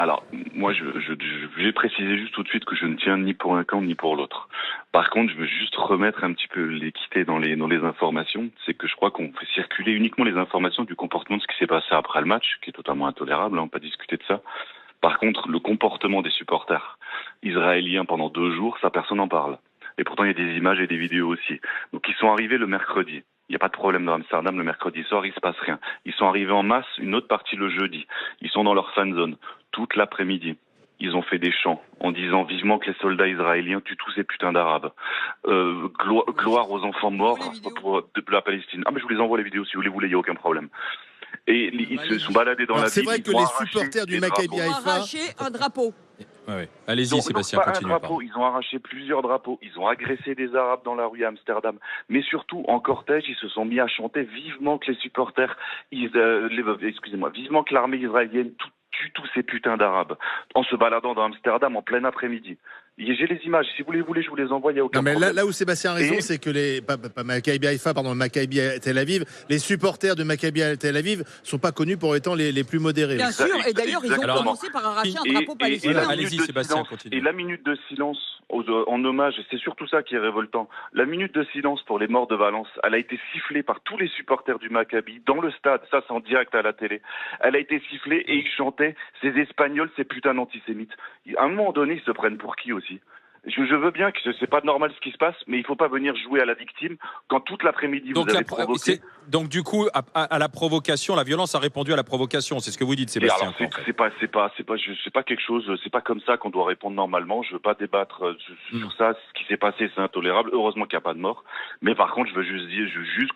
Alors, moi, je vais préciser juste tout de suite que je ne tiens ni pour un camp ni pour l'autre. Par contre, je veux juste remettre un petit peu l'équité dans les informations. C'est que je crois qu'on fait circuler uniquement les informations du comportement de ce qui s'est passé après le match, qui est totalement intolérable, on peut pas discuter de ça. Par contre, le comportement des supporters israéliens pendant 2 jours, ça, personne n'en parle. Et pourtant, il y a des images et des vidéos aussi. Donc, ils sont arrivés le mercredi. Il n'y a pas de problème dans Amsterdam, le mercredi soir, il se passe rien. Ils sont arrivés en masse, une autre partie le jeudi. Ils sont dans leur fan zone toute l'après-midi. Ils ont fait des chants en disant vivement que les soldats israéliens tuent tous ces putains d'Arabes. Gloire aux enfants morts de la Palestine. Ah mais je vous les envoie les vidéos si vous les voulez, il n'y a aucun problème. Et ils se sont baladés dans la ville. C'est vrai que les supporters du Maccabi Haïfa ont arraché un drapeau. Ouais. Allez-y, Sébastien, continuez. Ils ont arraché plusieurs drapeaux, ils ont agressé des Arabes dans la rue à Amsterdam, mais surtout en cortège, ils se sont mis à chanter vivement que les supporters, vivement que l'armée israélienne tue tous ces putains d'Arabes, en se baladant dans Amsterdam en plein après-midi. J'ai les images, si vous les voulez, je vous les envoie, il n'y a aucun problème. Là où Sébastien a raison, c'est que pas Maccabi Haïfa, pardon, Maccabi Tel Aviv, les supporters de Maccabi Tel Aviv sont pas connus pour étant les plus modérés. Bien sûr, et d'ailleurs, ils ont commencé par arracher un drapeau palestinien. Allez-y, Sébastien, continue. Et la minute de silence en hommage, c'est surtout ça qui est révoltant. La minute de silence pour les morts de Valence, elle a été sifflée par tous les supporters du Maccabi dans le stade, ça c'est en direct à la télé. Elle a été sifflée et ils chantaient ces Espagnols, ces putains d'antisémites. À un moment donné, ils se prennent pour qui aussi? Je veux bien que c'est pas normal ce qui se passe, mais il faut pas venir jouer à la victime quand toute l'après-midi vous avez provoqué. Donc du coup, à la provocation, la violence a répondu à la provocation. C'est ce que vous dites, Sébastien. C'est pas quelque chose. C'est pas comme ça qu'on doit répondre normalement. Je veux pas débattre sur ça. Ce qui s'est passé, c'est intolérable. Heureusement qu'il n'y a pas de mort. Mais par contre, je veux juste